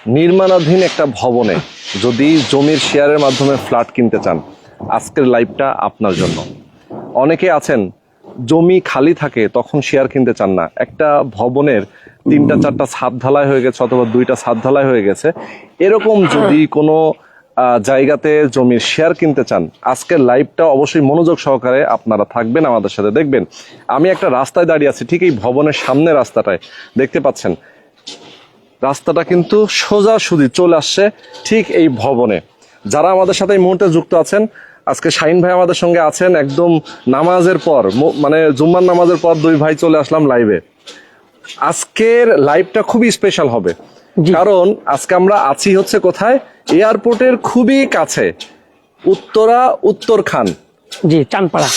নির্মাণাধীন একটা ভবনে যদি জমির শেয়ারের মাধ্যমে ফ্ল্যাট কিনতে চান, আজকের লাইভটা আপনার জন্য। অনেকে আছেন জমি খালি থাকে তখন শেয়ার কিনতে চান না, একটা ভবনের 3-4টা ছাদ ঢালাই হয়ে গেছে অথবা 2টা ছাদ ঢালাই হয়ে গেছে, এরকম যদি কোনো জায়গাতে জমির শেয়ার কিনতে চান, আজকের লাইভটা অবশ্যই মনোযোগ সহকারে আপনারা থাকবেন, আমাদের সাথে দেখবেন। আমি একটা রাস্তায় দাঁড়িয়ে আছি, ঠিক এই ভবনের সামনে রাস্তাটায় দেখতে পাচ্ছেন, রাস্তাটা কিন্তু সোজাসুজি চলে আসছে ঠিক এই ভবনে। যারা আমাদের সাথে এই মুহূর্তে যুক্ত আছেন, আজকে শাহিন ভাই আমাদের সঙ্গে আছেন, একদম নামাজের পর, মানে জুম্মার নামাজের পর 2 ভাই চলে আসলাম লাইভে। আজকের লাইভটা খুবই স্পেশাল হবে, কারণ আজকে আমরা আছি হচ্ছে কোথায়, এয়ারপোর্টের খুবই কাছে, উত্তরখান, জি,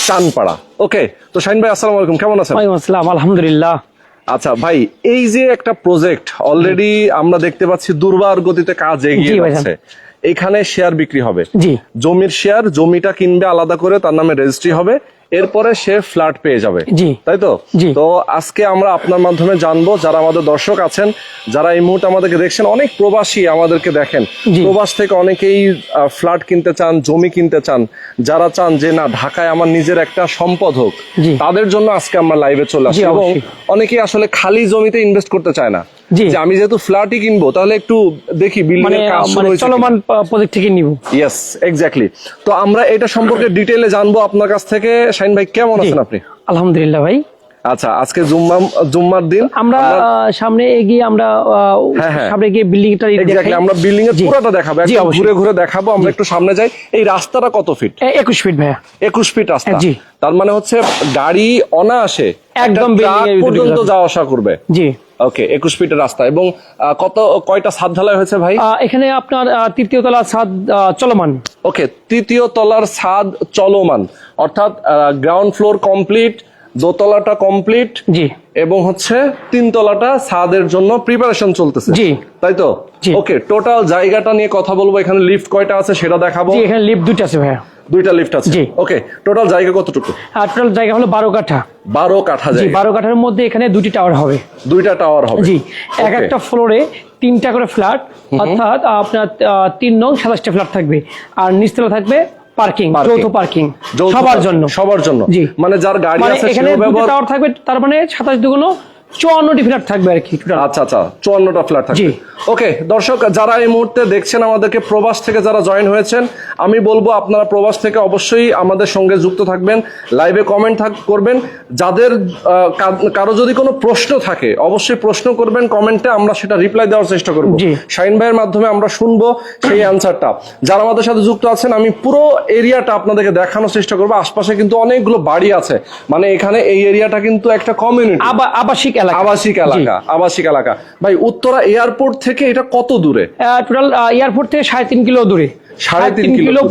চানপাড়া। ওকে, তো শাহিন ভাই আসসালামু আলাইকুম, কেমন আছেন? ওয়ালাইকুম আসসালাম, আলহামদুলিল্লাহ। আচ্ছা ভাই, এই যে একটা প্রজেক্ট অলরেডি আমরা দেখতে পাচ্ছি দুর্বার গতিতে কাজ এগিয়ে যাচ্ছে, এখানে শেয়ার বিক্রি হবে, জি, জমির শেয়ার, জমিটা কিনবে আলাদা করে, তার নামে রেজিস্ট্রি হবে, এরপরে সে ফ্ল্যাট পেয়ে যাবে, জি, তাই তো? জি। তো আজকে আমরা আপনার মাধ্যমে জানবো, যারা আমাদের দর্শক আছেন, যারা এই মুহূর্তে আমাদেরকে দেখছেন, অনেক প্রবাসী আমাদেরকে দেখেন, প্রবাস থেকে অনেকেই ফ্ল্যাট কিনতে চান, জমি কিনতে চান, যারা চান যে না ঢাকায় আমার নিজের একটা সম্পদ হোক, তাদের জন্য আজকে আমরা লাইভে চলে আসি। এবং অনেকেই আসলে খালি জমিতে ইনভেস্ট করতে চায় না, যে আমি যেহেতু ফ্ল্যাটই কিনবো, তাহলে একটু দেখি বিল্ডিং এর কাজ শুরু হয়েছে, চলমান প্রজেক্ট থেকে নিব। Yes, exactly. তো আমরা এটা সম্পর্কে ডিটেইলে জানবো আপনার কাছ থেকে। শাহিন ভাই, কেমন আছেন আপনি? আলহামদুলিল্লাহ ভাই। আচ্ছা, আজকে জুম্মার দিন আমরা সামনে এগিয়ে আমরা সামনে গিয়ে বিল্ডিংটা এক্স্যাক্টলি আমরা বিল্ডিং এর পুরোটা দেখাবো, একদম ঘুরে ঘুরে দেখাবো। আমরা একটু সামনে যাই। এই রাস্তাটা কত ফিট? 21 ফিট ভাইয়া। 21 ফিট রাস্তা, জি। তার মানে হচ্ছে গাড়ি অনায়াসে একদম বিল্ডিং পর্যন্ত যাওয়া আসা করবে। জি, ওকে, 21 ফিটের রাস্তা। এবং কয়টা ছাদ ঢালাই হয়েছে ভাই? এখানে আপনার 3য় তলার ছাদ চলমান। ওকে, 3য় তলার ছাদ চলমান, অর্থাৎ গ্রাউন্ড ফ্লোর কমপ্লিট, দোতলাটা কমপ্লিট, জি, এবং হচ্ছে 3 তলাটা ছাদের জন্য প্রিপারেশন চলতেছে, জি, তাই তো? ওকে, টোটাল জায়গাটা নিয়ে কথা বলবো। এখানে লিফট কয়টা আছে সেটা দেখাবো। জি, এখানে লিফট 2টা আছে ভাইয়া। 2টা লিফট আছে, জি। ওকে, টোটাল জায়গা কতটুকু? টোটাল জায়গা হলো 12 কাঠা। 12 কাঠা জায়গা। 12 কাঠার মধ্যে এখানে 2টি টাওয়ার হবে। 2টা টাওয়ার হবে, জি। এক একটা ফ্লোরে 3টা করে ফ্ল্যাট, অর্থাৎ আপনার 3 নং 27টা ফ্ল্যাট থাকবে, আর নিচতলা থাকবে পার্কিং, যৌথ পার্কিং সবার জন্য, জি। মানে যার গাড়ি আছে এখানে 2টা টাওয়ার থাকবে, তার মানে 27 দুগুণ 54টি ফ্ল্যাট থাকবে আর কি। আচ্ছা, 54টা ফ্ল্যাট থাকবে। ওকে, দর্শক যারা এই মুহূর্তে দেখছেন আমাদেরকে, প্রবাস থেকে যারা জয়েন হয়েছেন, আমি বলবো আপনারা প্রবাস থেকে অবশ্যই আমাদের সঙ্গে যুক্ত থাকবেন, লাইভে কমেন্ট করবেন। যাদের কারো যদি কোনো প্রশ্ন থাকে, অবশ্যই প্রশ্ন করবেন কমেন্টে, আমরা সেটা রিপ্লাই দেওয়ার চেষ্টা করব। শাহিন ভাইয়ের মাধ্যমে আমরা শুনবো সেই অ্যান্সারটা। যারা আমাদের সাথে যুক্ত আছেন, আমি পুরো এরিয়াটা আপনাদেরকে দেখানোর চেষ্টা করবো। আশপাশে কিন্তু অনেকগুলো বাড়ি আছে, মানে এখানে এই এরিয়াটা কিন্তু একটা কমিউনিটি, আবাসিক এলাকা। ভাই, উত্তরা এয়ারপোর্ট থেকে এটা কত দূরে? টোটাল এয়ারপোর্ট থেকে 3.5 কিলো দূরে। 3.5 কিলো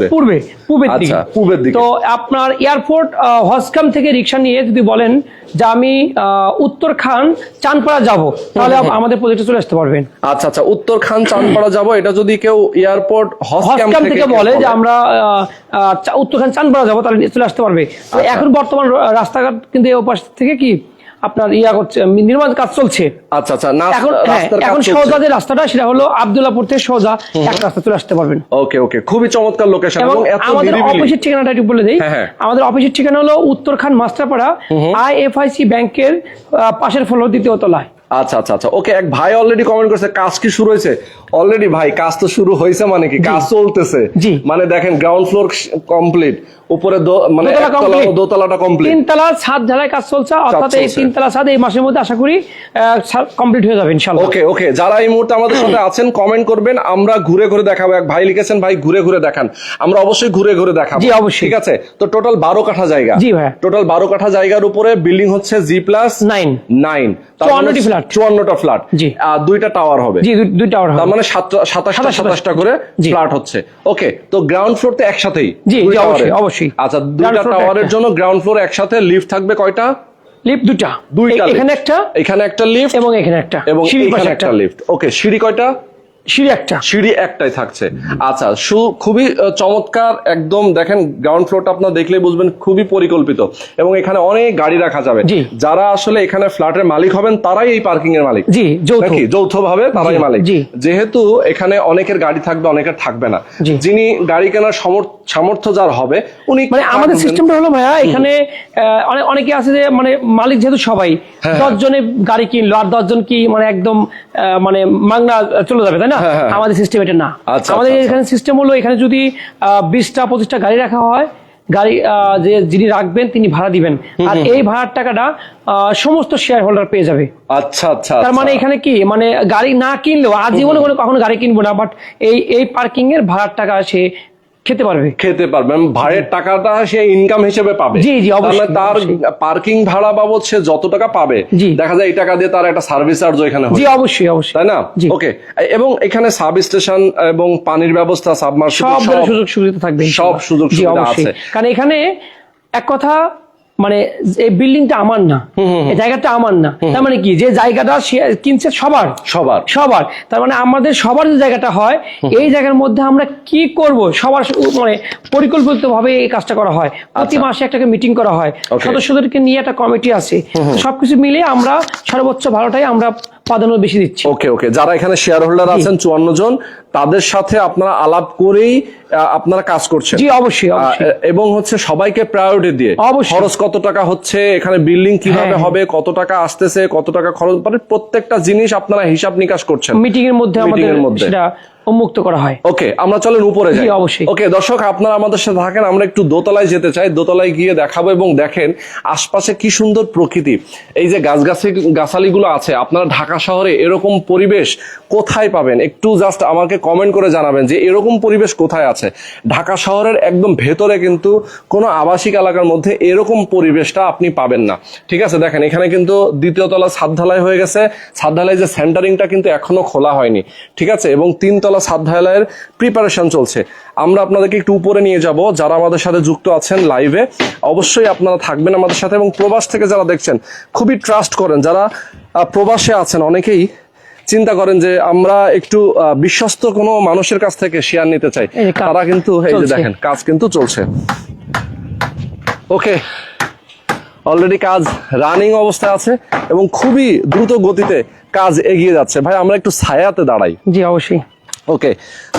পূবের দিকে। তো আপনার এয়ারপোর্ট হজকাম থেকে রিক্সা নিয়ে যদি বলেন যে আমি উত্তরখান চানপাড়া যাব, তাহলে আমাদের প্রজেক্টে চলে আসতে পারবেন। আচ্ছা, উত্তরখান চানপাড়া যাব, এটা যদি কেউ এয়ারপোর্ট হজকাম থেকে বলে যে আমরা উত্তরখান চানপাড়া যাব, তাহলে চলে আসতে পারবে। এখন বর্তমান রাস্তাঘাট কিন্তু এই পাশ থেকে কি আপনার করছে, নির্মাণ কাজ চলছে। আচ্ছা, এখন সোজা যে রাস্তাটা, সেটা হলো আব্দুল্লাহপুর থেকে সোজা এক রাস্তা চলে আসতে পারবেন। ওকে, খুবই চমৎকার লোকেশন। এবং আমাদের অফিসের ঠিকানাটা একটু বলে দেই। আমাদের অফিসের ঠিকানা হলো উত্তরখান মাস্টারপাড়া, IFIC ব্যাংকের পাশের ফ্লোর 2য় তলায়। আচ্ছা, ওকে। এক ভাই অলরেডি কমেন্ট করেছে, কাজ কি শুরু হয়েছে? অলরেডি ভাই, কাজ তো শুরু হয়েছে, মানে কি কাজ চলতেছে। মানে দেখেন, গ্রাউন্ড ফ্লোর কমপ্লিট, উপরে মানে দোতলাটা কমপ্লিট, 3 তলা ছাদ ঢালাই কাজ চলছে, অর্থাৎ এই 3 তলা ছাদ এই মাসের মধ্যে আশা করি কমপ্লিট হয়ে যাবে ইনশাআল্লাহ। ওকে, যারা এই মুহূর্তে আমাদের সাথে আছেন কমেন্ট করবেন, আমরা ঘুরে ঘুরে দেখাবো। এক ভাই লিখেছেন, ভাই ঘুরে ঘুরে দেখান, আমরা অবশ্যই ঘুরে ঘুরে দেখাবো। জি, অবশ্যই। ঠিক আছে, তো টোটাল 12 কাঠা জায়গা। জি ভাই, টোটাল 12 কাঠা জায়গার উপরে বিল্ডিং হচ্ছে G+9, 54টা ফ্ল্যাট, জি। 2টা টাওয়ার হবে, জি, 2 টাওয়ার হবে, তার মানে 27টা করে ফ্ল্যাট হচ্ছে। ওকে, তো গ্রাউন্ড ফ্লোর তো একসাথেই? জি, অবশ্যই। আচ্ছা, 2টা টাওয়ারের জন্য গ্রাউন্ড ফ্লোর একসাথে, লিফট থাকবে কয়টা? লিফট 2টা, এখানে একটা লিফট এবং এখানে একটা লিফট। ওকে, সিঁড়ি কয়টা? সিঁড়ি একটাই থাকছে। আচ্ছা, খুবই চমৎকার একদম। দেখেন গ্রাউন্ড ফ্লোরটা আপনার দেখলেই বুঝবেন খুবই পরিকল্পিত, এবং এখানে অনেক গাড়ি রাখা যাবে। যারা আসলে এখানে ফ্ল্যাটের মালিক হবেন তারাই এই পার্কিং এর মালিক, যৌথভাবে তারাই মালিক। যেহেতু এখানে অনেকের গাড়ি থাকবে, অনেকের থাকবে না, যিনি গাড়ি কেনার সামর্থ্য যার হবে উনি, মানে আমাদের সিস্টেমটা হলো ভাইয়া, এখানে অনেকে আছে যে মানে মালিক যেহেতু সবাই 10 জনে গাড়ি কিনলো আর 10 জন কি মানে একদম মানে মাংনা চলে যাবে, তাই না? আমাদের সিস্টেম এটা না। আমাদের এখানে সিস্টেম হলো, এখানে যদি 20টা 25টা গাড়ি রাখা হয়, গাড়ি যে যিনি রাখবেন তিনি ভাড়া দিবেন, আর এই ভাড়ার টাকাটা সমস্ত শেয়ার হোল্ডার পেয়ে যাবে। আচ্ছা আচ্ছা। তার মানে এখানে কি মানে গাড়ি না কিনলেও আজীবনে কখনো গাড়ি কিনবো না, বাট এই পার্কিং এর ভাড়ার টাকা সে খেতে পারবে। ভাড়ার টাকাটা সে ইনকাম হিসেবে পাবে। জি জি, অবশ্যই। তার পার্কিং ভাড়া বাবদ সে যত টাকা পাবে, দেখা যায় এই টাকা দিয়ে তার একটা সার্ভিস চার্জ এখানে হবে। জি অবশ্যই অবশ্যই, তাই না? ওকে। এবং এখানে সাব স্টেশন এবং পানির ব্যবস্থা, সাবমার্সিবল, সব সুযোগ সুবিধা থাকবে, সব সুযোগ সুবিধা আছে। কারণ এখানে এক কথা মানে এই বিল্ডিংটা আমার না, এই জায়গাটা আমার না, তার মানে কি যে জায়গাটা কিনছে সবার সবার সবার, তার মানে আমাদের সবার যে জায়গাটা হয়, এই জায়গার মধ্যে আমরা কি করব সবার মানে পরিকল্পিত ভাবে এই কাজটা করা হয়। প্রতি মাসে একটা মিটিং করা হয়, সদস্যদেরকে নিয়ে একটা কমিটি আছে, সবকিছু মিলে আমরা সর্বোচ্চ ভালোটাই আমরা প্রাধান্য বেশি দিচ্ছি। ওকে ওকে। যারা এখানে শেয়ার হোল্ডার আছেন 54 জন, তাদের সাথে আপনারা আলাপ করেই আপনারা কাজ করছেন। জি অবশ্যই অবশ্যই, এবং হচ্ছে সবাইকে প্রায়োরিটি দিয়ে খরচ কত টাকা হচ্ছে, এখানে বিল্ডিং কিভাবে হবে, কত টাকা আসতেছে, কত টাকা খরচ, মানে প্রত্যেকটা জিনিস আপনারা হিসাব নিকাশ করছেন মিটিং এর মধ্যে, আমাদের সেটা উন্মুক্ত করা হয়। ওকে, আমরা চলেন উপরে যাই। অবশ্যই। ওকে দর্শক, আপনারা আমাদের সাথে থাকেন, আমরা একটু দোতলায় যেতে চাই, দোতলায় গিয়ে দেখাবো। এবং দেখেন আশপাশে কি সুন্দর প্রকৃতি, এই যে গাছালি গুলো আছে। আপনারা ঢাকা শহরে এরকম পরিবেশ কোথায় পাবেন? একটু জাস্ট আমাকে কমেন্ট করে জানাবেন যে এরকম পরিবেশ কোথায় আছে। ঢাকা শহরের একদম ভেতরে কিন্তু কোনো আবাসিক এলাকার মধ্যে এরকম পরিবেশটা আপনি পাবেন না। ঠিক আছে, দেখেন এখানে কিন্তু দ্বিতীয় তলা ছাদ ঢালাই হয়ে গেছে, ছাদ ঢালাই যে সেন্টারিংটা কিন্তু এখনো খোলা হয়নি। ঠিক আছে, এবং 3 তলা ছাদ ঢালাইয়ের প্রিপারেশন চলছে। আমরা আপনাদেরকে একটু উপরে নিয়ে যাব। যারা আমাদের সাথে যুক্ত আছেন লাইভে, অবশ্যই আপনারা থাকবেন আমাদের সাথে, এবং প্রবাস থেকে যারা দেখছেন খুবই ট্রাস্ট করেন। যারা প্রবাসে আছেন অনেকেই চিন্তা করেন যে আমরা একটু বিশ্বস্ত কোনো মানুষের কাছ থেকে শেয়ার নিতে চাই, তারা কিন্তু এই যে দেখেন কাজ কিন্তু চলছে। ওকে, অলরেডি কাজ রানিং অবস্থায় আছে এবং খুবই দ্রুত গতিতে কাজ এগিয়ে যাচ্ছে। ভাই আমরা একটু ছায়াতে দাঁড়াই। জি অবশ্যই। ওকে,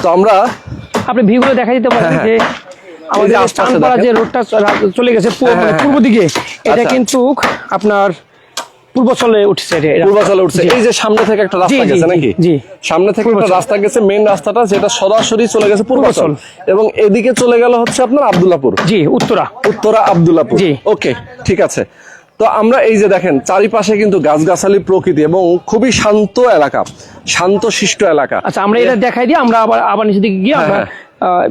তো আমরা আপনি ভিউগুলো দেখা দিতে পারেন যে আমাদের স্থানপাড়া যে রোডটা চলে গেছে পূর্ব দিকে, এটা কিন্তু আপনার পূর্বাচলে উঠছে। এই যে সামনে থেকে একটা রাস্তা গেছে নাকি? জি, সামনে থেকে একটা রাস্তা গেছে, মেইন রাস্তাটা, যেটা সরাসরি চলে গেছে পূর্বাচল, এবং এদিকে চলে গেল হচ্ছে আপনার আব্দুল্লাহপুর। জি, উত্তরা আব্দুল্লাহপুর। ওকে, ঠিক আছে। তো আমরা এই যে দেখেন চারিপাশে কিন্তু গাছগাছালি প্রকৃতি এবং খুবই শান্ত এলাকা, শান্ত শিষ্ট এলাকা। আচ্ছা, আমরা এটা দেখাই দিই, আমরা আবার নিচের দিকে গিয়ে আমরা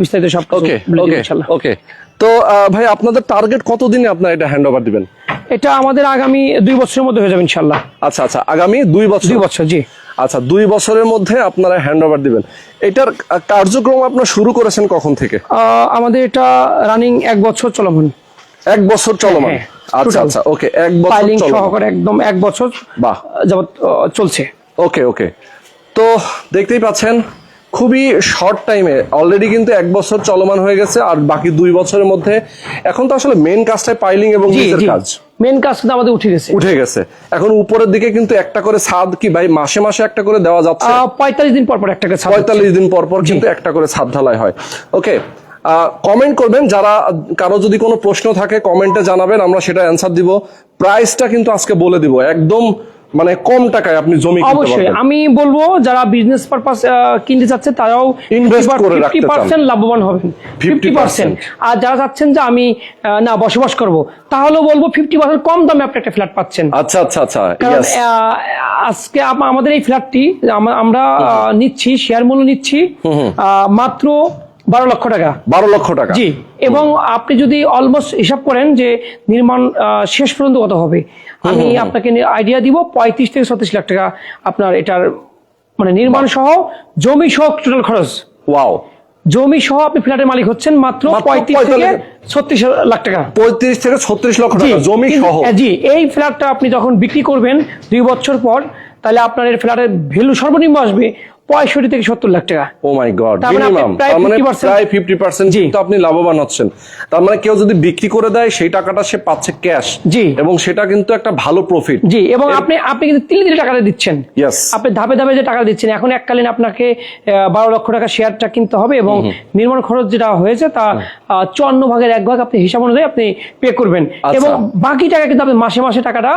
বিস্তারিত সব। ওকে। তো ভাই আপনাদের টার্গেট কতদিনে আপনারা এটা হ্যান্ড ওভার দিবেন? এটা আমাদের আগামী 2 বছরের মধ্যে হয়ে যাবে ইনশাআল্লাহ। আচ্ছা আচ্ছা, আগামী 2 বছর। জি আচ্ছা, 2 বছরের মধ্যে আপনারা হ্যান্ড ওভার দিবেন। এটার কার্যক্রম আপনারা শুরু করেছেন কখন থেকে? আমাদের এটা রানিং 1 বছর চলমান। 1 বছর চলমান। আচ্ছা আচ্ছা, ওকে, 1 বছর সহকারে একদম 1 বছর যাবত চলছে। ওকে ওকে। তো দেখতেই পাচ্ছেন খুবই শর্ট টাইমে অলরেডি কিন্তু 1 বছর চলমান হয়ে গেছে, আর বাকি 2 বছরের মধ্যে এখন তো আসলে মেন কাজটাই পাইলিং এবং নিচের কাজ। মেন কাজ কিন্তু আমাদের উঠে গেছে। এখন উপরের দিকে কিন্তু একটা করে ছাদ কি ভাই মাসে মাসে একটা করে দেওয়া যাচ্ছে? 45 দিন পর একটা করে ছাদ, 45 দিন পর কিন্তু একটা করে ছাদ ঢালাই হয়। ওকে, কমেন্ট করবেন, যারা কারো যদি কোনো প্রশ্ন থাকে কমেন্টে জানাবেন, আমরা সেটা অ্যান্সার দিব। প্রাইসটা কিন্তু আজকে বলে দিব, একদম মানে কম টাকায় আপনি জমি কিনতে পারবেন। অবশ্যই আমি বলবো যারা বিজনেস পারপাস কিনতে যাচ্ছে তারাও ইনভেস্ট করে রাখতে চান, 50% লাভবান হবেন, 50%। আর যারা চাচ্ছেন যে আমি না বসবাস করব, তাহলে বলবো 50% কম দামে আপনি একটা ফ্ল্যাট পাচ্ছেন। আচ্ছা আচ্ছা আচ্ছা। আজকে আমাদের এই ফ্ল্যাটটি আমরা নিচ্ছি, শেয়ার মূল্য নিচ্ছি মাত্র 12 লক্ষ টাকা। 12 লক্ষ টাকা, জি। এবং আপনি যদি অলমোস্ট হিসাব করেন যে নির্মাণ শেষ পর্যন্ত কত হবে, আমি আপনাকে আইডিয়া দিব, 35 থেকে 36 লাখ টাকা আপনার এটার মানে নির্মাণ সহ, জমি সহ টোটাল খরচ। ওয়াও। জমি সহ আপনি ফ্ল্যাটের মালিক হচ্ছেন মাত্র 35 থেকে 36 লাখ টাকা। 35 থেকে 36 লক্ষ টাকা জমি সহ। জি, এই ফ্ল্যাটটা আপনি যখন বিক্রি করবেন 2 বছর পর, তাহলে আপনার এই ফ্ল্যাটের ভ্যালু সর্বনিম্ন আসবে 65 থেকে 70 লাখ টাকা। ও মাই গড, তার মানে আপনি মিনিমাম প্রায় মানে 50% প্রায় 50% কিন্তু আপনি লাভবান হচ্ছেন। তার মানে কেউ যদি বিক্রি করে দেয় সেই টাকাটা সে পাচ্ছে ক্যাশ, জি, এবং সেটা কিন্তু একটা ভালো প্রফিট। জি, এবং আপনি কিন্তু তিলে তিলে টাকাটা দিচ্ছেন। ইয়েস, আপনি ধাপে ধাপে যে টাকা দিচ্ছেন, এখন এককালীন আপনাকে 12 লক্ষ টাকা শেয়ারটা কিনতে হবে, এবং নির্মাণ খরচ যেটা হয়েছে তা 54 ভাগের 1 ভাগ আপনি হিসাব অনুযায়ী আপনি পে করবেন, এবং বাকি টাকা কিন্তু আপনি মাসে মাসে টাকাটা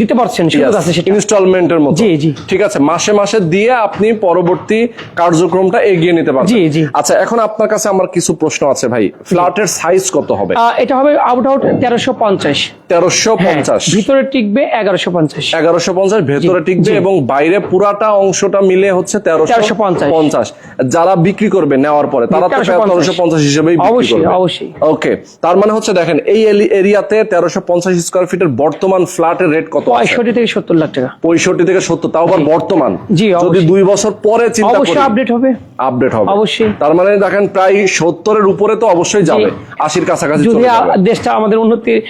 দিতে পারছেন, সুযোগ আছে সেটা ইনস্টলমেন্টের মতো। জি, জি, ঠিক আছে, মাসে মাসে দিয়ে আপনি পরবর্তী কার্যক্রমটা এগিয়ে নিতে পারবেন। জি, জি। আচ্ছা, এখন আপনার কাছে আমার কিছু প্রশ্ন আছে ভাই। ফ্ল্যাটের সাইজ কত হবে? এটা হবে আউট 1350, 1350, ভিতরে টিকবে 1150, 1150 ভেতরে টিকবে, এবং বাইরে পুরাটা অংশটা মিলে হচ্ছে 1350। যারা বিক্রি করবে নেওয়ার পরে তারা তো 1350 হিসেবেই বিক্রি করবে। অবশ্যই। ওকে, তার মানে হচ্ছে দেখেন এই এরিয়াতে 1350 স্কয়ার ফিটের বর্তমান ফ্ল্যাটের রেট কত? 65 থেকে 70 লাখ টাকা। 65 থেকে 70, তাও আবার বর্তমান। জি, যদি 2 বছর পরে চিন্তা করি, অবশ্যই আপডেট হবে। অবশ্যই। তার মানে দেখেন প্রায় 70 এর উপরে তো অবশ্যই যাবে, 80 কাছাকাছি যদি চলে যাবে। দেশটা আমাদের উন্নতির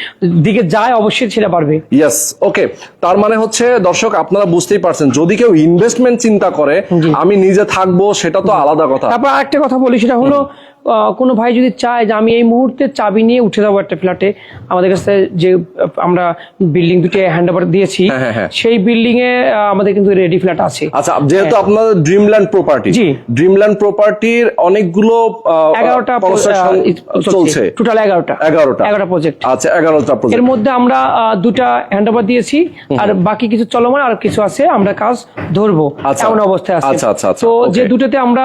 দিকে যায় অবশ্যই সেটা পারবে। ইয়েস, ওকে। তার মানে হচ্ছে দর্শক আপনারা বুঝতেই পারছেন, যদি কেউ ইনভেস্টমেন্ট চিন্তা করে, আমি নিজে থাকবো সেটা তো আলাদা কথা। তারপর আরেকটা কথা বলি, সেটা হলো কোনো ভাই যদি চায় যে আমি এই মুহূর্তে চাবি নিয়ে উঠে যাবো একটা ফ্ল্যাটে, আমাদের কাছে যে আমরা বিল্ডিং দুটি হ্যান্ড ওভার দিয়েছি, সেই বিল্ডিং এ আমাদের কিন্তু রেডি ফ্ল্যাট আছে। আচ্ছা, যেহেতু আপনাদের ড্রিমল্যান্ড প্রপার্টি, জি, ড্রিমল্যান্ড প্রপার্টির অনেকগুলো 11টা চলছে, টোটাল 11টা প্রজেক্ট। আচ্ছা, 11টা প্রজেক্ট। এর মধ্যে আমরা দুটা হ্যান্ড ওভার দিয়েছি, আর বাকি কিছু চলমান, আর কিছু আছে আমরা কাজ ধরবো, এমন অবস্থায় আছে। তো যে দুটোতে আমরা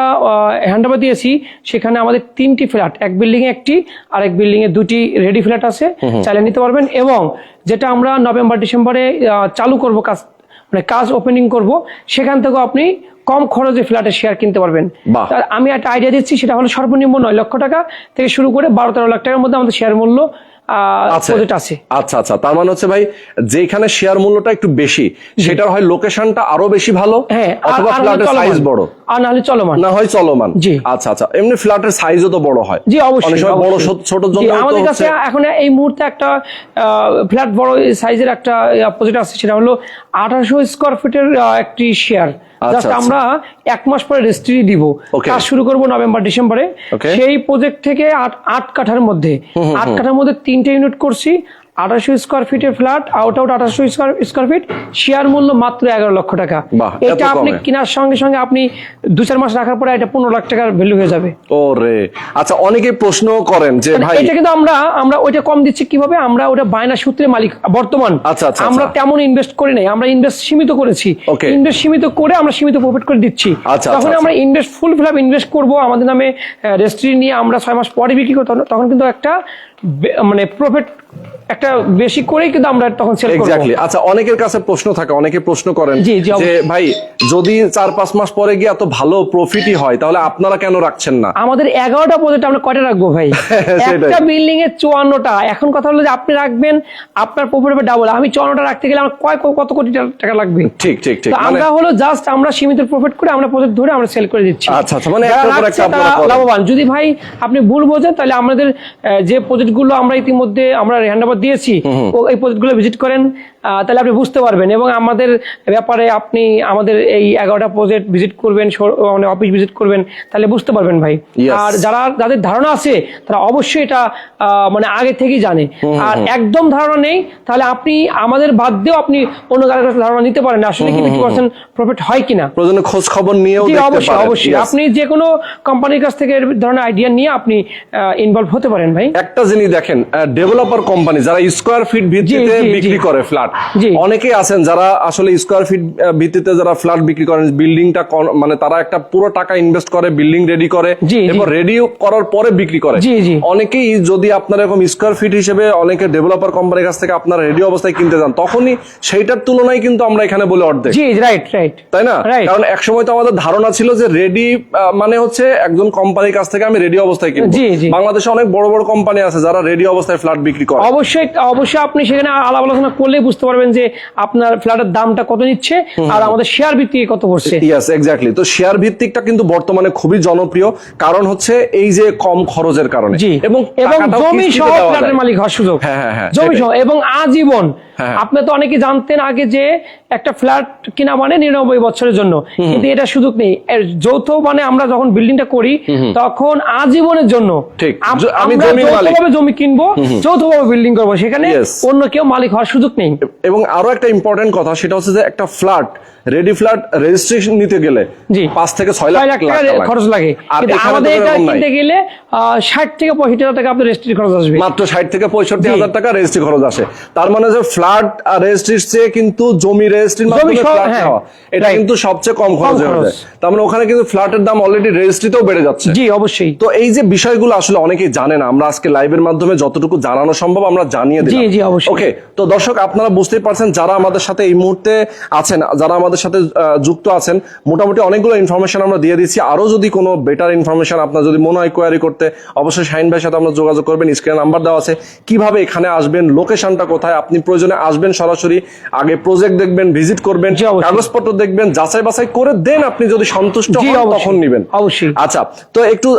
হ্যান্ড ওভার দিয়েছি সেখানে আমাদের 3টি ফ্ল্যাট, এক বিল্ডিং এ একটি, আর এক বিল্ডিং এ 2টি রেডি ফ্ল্যাট আছে, চালিয়ে নিতে পারবেন। এবং যেটা আমরা নভেম্বর ডিসেম্বরে চালু করব কাজ, মানে কাজ ওপেনিং করব, সেখান থেকেও আপনি কম খরচে ফ্ল্যাটের শেয়ার কিনতে পারবেন। আমি একটা আইডিয়া দিচ্ছি, সেটা হলো সর্বনিম্ন 9 লক্ষ টাকা থেকে শুরু করে 12-13 লাখ টাকার মধ্যে আমাদের শেয়ার মূল্য আছে। আচ্ছা আচ্ছা, তার মানে হচ্ছে ভাই যেখানে শেয়ার মূল্যটা একটু বেশি, সেটার হয় লোকেশনটা আরো বেশি ভালো, অথবা ফ্ল্যাটের সাইজ বড়, আর না হলে চলমান, না হয় চলমান। জি, আচ্ছা আচ্ছা, এমনি ফ্ল্যাটের সাইজও তো বড় হয়। জি, অবশ্যই। অনেক সময় বড় ছোটর জন্য আমাদের কাছে এখন এই মুহূর্তে একটা ফ্ল্যাট বড় সাইজের একটা প্রজেক্ট আছে, সেটা হলো 1800 স্কয়ার ফিটের একটি শেয়ার। জাস্ট আমরা 1 মাস পরে রেজিস্ট্রি দিব, কাজ শুরু করব নভেম্বর ডিসেম্বরে। সেই প্রজেক্ট থেকে 8 কাঠার মধ্যে 3টে ইউনিট করছি, 1800 স্কয়ার ফিটের flat, out 1800 square feet, share মূল্য মাত্র 11 লক্ষ টাকা। এটা আপনি কেনার সঙ্গে সঙ্গে আপনি 2-4 মাস রাখার পরে এটা 15 লাখ টাকার ভ্যালু হয়ে যাবে। ওরে আচ্ছা, অনেকে প্রশ্ন করেন যে ভাই এটা কিন্তু আমরা ওইটা কম দিচ্ছি কিভাবে? আমরা ওটা বায়না সূত্রে মালিক বর্তমান। আমরা তেমন ইনভেস্ট করি নাই, আমরা ইনভেস্ট সীমিত করেছি, ইনভেস্ট সীমিত করে আমরা সীমিত প্রফিট করে দিচ্ছি। তখন আমরা ইনভেস্ট ফুল ফ্ল্যাপ ইনভেস্ট করব, আমাদের নামে রেজিস্ট্রি নিয়ে আমরা 6 মাস পরে বিক্রি করব, তখন কিন্তু একটা মানে প্রফিট একটা বেশি করেই কিন্তু আমরা তখন সেল করব। এক্স্যাক্টলি। আচ্ছা, অনেকের কাছে প্রশ্ন থাকে, অনেকে প্রশ্ন করেন যে ভাই যদি 4-5 মাস পরে গিয়ে এত ভালো প্রফিটই হয়, তাহলে আপনারা কেন রাখছেন না? আমাদের 11টা প্রজেক্ট আমরা কয়টা রাখবো ভাই? একটা বিল্ডিং এ 54টা। এখন কথা হলো যে আপনি রাখবেন, আপনার প্রফিট হবে ডাবল। আমি 54টা রাখতে গেলে আমার কত কোটি টাকা লাগবে? ঠিক ঠিক ঠিক। আমরা হলো জাস্ট আমরা সীমিত প্রফিট করে আমরা প্রজেক্ট ধরে আমরা সেল করে দিচ্ছি। আচ্ছা আচ্ছা, মানে একটা পর একটা আপনারা লাভবান। যদি ভাই আপনি ভুল বোঝেন, তাহলে আমাদের যে প্রজেক্টগুলো আমরা ইতিমধ্যে আমরা হ্যান্ডওভার দিয়েছি, এই প্রজেক্টগুলো ভিজিট করেন, তাহলে আপনি বুঝতে পারবেন। এবং আমাদের ব্যাপারে আপনি আমাদের এই 11টা প্রজেক্ট ভিজিট করবেন, মানে অফিস ভিজিট করবেন, তাহলে বুঝতে পারবেন ভাই। আর যাদের ধারণা আছে তারা অবশ্যই এটা মানে আগে থেকেই জানে। আর একদম ধারণা নেই, তাহলে আপনি আমাদের বাদ দিয়েও আপনি অন্য কারোর কাছে ধারণা নিতে পারেন আসলে কি 50% প্রফিট হয় কিনা, প্রয়োজনে খোঁজ খবর নিয়েও দেখতে পারেন। অবশ্যই আপনি যে কোনো কোম্পানির কাছ থেকে এই ধরনের আইডিয়া নিয়ে আপনি ইনভলভ হতে পারেন ভাই। একটা জিনিস দেখেন, ডেভেলপার কোম্পানি যারা স্কয়ার ফিট ভিত্তিতে বিক্রি করে ফ্ল্যাট, অনেকেই আছেন যারা আসলে স্কয়ার ফিট ভিত্তিতে যারা ফ্ল্যাট বিক্রি করেন, বিল্ডিংটা মানে তারা একটা পুরো টাকা ইনভেস্ট করে বিল্ডিং রেডি করে এবং রেডি করার পরে বিক্রি করে। অনেকেই যদি আপনার এরকম স্কয়ার ফিট হিসেবে অনেকে ডেভেলপার কোম্পানির কাছ থেকে আপনার রেডি অবস্থায় কিনতে যান, তখনই সেইটার তুলনায় কিন্তু আমরা এখানে বলে অর্ধেক, তাই না? কারণ একসময় তো আমাদের ধারণা ছিল যে রেডি মানে হচ্ছে একজন কোম্পানির কাছ থেকে আমি রেডি অবস্থায় কিনবো। বাংলাদেশে অনেক বড় বড় কোম্পানি আছে যারা রেডি অবস্থায় ফ্ল্যাট বিক্রি করে। অবশ্যই আপনি সেখানে আলাপ আলোচনা করলে বুঝতে পারবেন যে আপনার ফ্ল্যাটের দামটা কত নিচ্ছে আর আমাদের শেয়ার ভিত্তিক কত পড়ছে। Yes, exactly. তো শেয়ার ভিত্তিকটা কিন্তু বর্তমানে খুবই জনপ্রিয়, কারণ হচ্ছে এই যে কম খরচের কারণে, এবং জমি সহ ফ্ল্যাটের মালিক হওয়ার সুযোগ, জমি সহ এবং আজীবন আপনি তো অনেকে জানতেন আগে যে একটা ফ্ল্যাট কিনা মানে 99 বছরের জন্য, কিন্তু এটা সুযোগ নেই। যৌথ মানে আমরা যখন বিল্ডিংটা করি তখন আজীবনের জন্য যৌথভাবে জমি কিনবো, যৌথভাবে বিল্ডিং করবো, সেখানে অন্য কেউ মালিক হওয়ার সুযোগ নেই। এবং আরো একটা ইম্পর্টেন্ট কথা, সেটা হচ্ছে যে একটা ফ্ল্যাট রেডি ফ্ল্যাট রেজিস্ট্রেশন নিতে গেলে 5 থেকে 6 লাখ টাকা খরচ লাগে, কিন্তু আমাদের এটা কিনতে গেলে 60 থেকে 65 হাজার টাকা আপনার রেজিস্ট্রি খরচ আসবে। মাত্র 60 থেকে 65 হাজার টাকা রেজিস্ট্রি খরচ আসে। তার মানে যে ফ্ল্যাট রেজিস্ট্রির চেয়ে কিন্তু জমি রেজিস্ট্রির মাধ্যমে ফ্ল্যাট নেওয়া এটা কিন্তু সবচেয়ে কম খরচ হয়ে যায়। তার মানে ওখানে কিন্তু ফ্ল্যাটের দাম অলরেডি রেজিস্ট্রিতেও বেড়ে যাচ্ছে। জি অবশ্যই। তো এই যে বিষয়গুলো আসলে অনেকেই জানে না, আমরা আজকে লাইভের মাধ্যমে যতটুকু জানানো সম্ভব আমরা জানিয়ে দিলাম। জি জি অবশ্যই। ওকে, তো দর্শক আপনারা বুঝতেই পারছেন, যারা আমাদের সাথে এই মুহূর্তে আছেন, যারা আমাদের সাথে যুক্ত আছেন, মোটামুটি অনেকগুলো ইনফরমেশন আমরা দিয়ে দিচ্ছি। আরো যদি কোনো বেটার ইনফরমেশন আপনার যদি মনে হয় কোয়ারি করতে, অবশ্যই শাহিন ভাইয়ের সাথে আমরা যোগাযোগ করবেন। স্ক্রিনে নাম্বার দেওয়া আছে, কিভাবে এখানে আসবেন, লোকেশনটা কোথায়, আপনি প্রয়োজনে আসবেন, সরাসরি আগে প্রজেক্ট দেখবেন, ভিজিট করবেন, কাগজপত্র দেখবেন, যাচাই বাছাই করে দেন আপনি যদি সন্তুষ্ট হন তখন নেবেন। অবশ্যই। আচ্ছা, তো একটু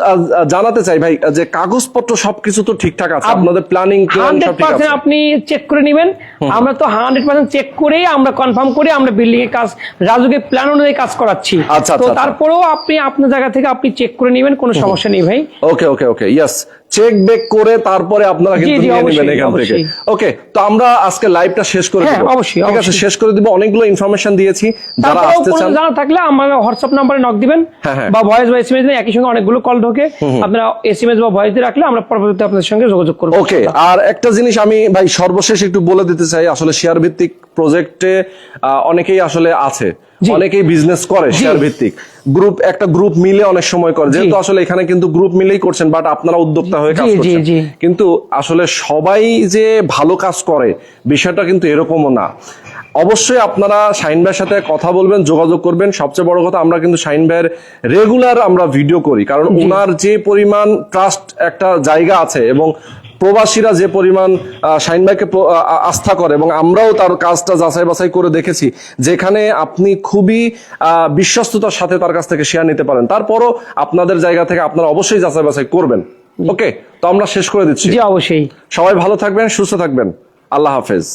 জানাতে চাই ভাই যে কাগজপত্র সবকিছু তো ঠিকঠাক আছে, আপনাদের প্ল্যানিং প্ল্যান সব ঠিক আছে? আপনি চেক করে নেবেন, আমরা তো 100% চেক করেই আমরা কনফার্ম করে আমরা বিল্ডিং এর কাজ রাজুকের প্ল্যান অনুযায়ী কাজ করাচ্ছি। তো তারপরেও আপনি আপনার জায়গা থেকে আপনি চেক করে নেবেন, কোনো সমস্যা নেই ভাই। ওকে ওকে ওকে, ইয়েস, চেক বেক করে তারপরে আপনারা কিন্তু নিয়ে নেবেন এখান থেকে। ওকে, তো আমরা আজকে লাইভটা শেষ করে দেব। অবশ্যই, ঠিক আছে, শেষ করে দিব। অনেকগুলো ইনফরমেশন দিয়েছি, যারা আসতে চান জানা থাকলে আমার হোয়াটসঅ্যাপ নম্বরে নক দিবেন, বা ভয়েস বা এসএমএস দিন, একই সঙ্গে অনেকগুলো কল ঢোকে, আপনারা এসএমএস বা ভয়েস দিয়ে রাখলে আমরা পরবর্তীতে আপনাদের সঙ্গে যোগাযোগ করব। ওকে, আর একটা জিনিস আমি ভাই সর্বশেষ একটু বলে দিতে চাই, আসলে শেয়ার ভিত্তিক প্রজেক্টে অনেকেই আসলে আছে, অনেকেই বিজনেস করে শেয়ার ভিত্তিক, একটা গ্রুপ মিলে অনেক সময় করে, যেহেতু আসলে এখানে কিন্তু গ্রুপ মিলেই করছেন, বাট আপনারা উদ্যোক্তা হয়ে কাজ করছেন। কিন্তু আসলে সবাই যে ভালো কাজ করে বিষয়টা কিন্তু এরকমও না। অবশ্যই আপনারা শাহিন ভাইয়ের সাথে কথা বলবেন, যোগাযোগ করবেন। সবচেয়ে বড় কথা, আমরা কিন্তু শাহিন ভাইয়ের রেগুলার আমরা ভিডিও করি, কারণ ওনার যে পরিমাণ ট্রাস্ট একটা জায়গা আছে এবং প্রবাসীরা যে পরিমাণ শাহিন ভাইকে আস্থা করে, এবং আমরাও তার কাজটা যাচাই বাছাই করে দেখেছি, যেখানে আপনি খুবই বিশ্বস্ততার সাথে তার কাছ থেকে শেয়ার নিতে পারেন। তারপরও আপনাদের জায়গা থেকে আপনারা অবশ্যই যাচাই বাছাই করবেন। ওকে, তো আমরা শেষ করে দিচ্ছি। জি অবশ্যই। সবাই ভালো থাকবেন, সুস্থ থাকবেন। আল্লাহ হাফেজ।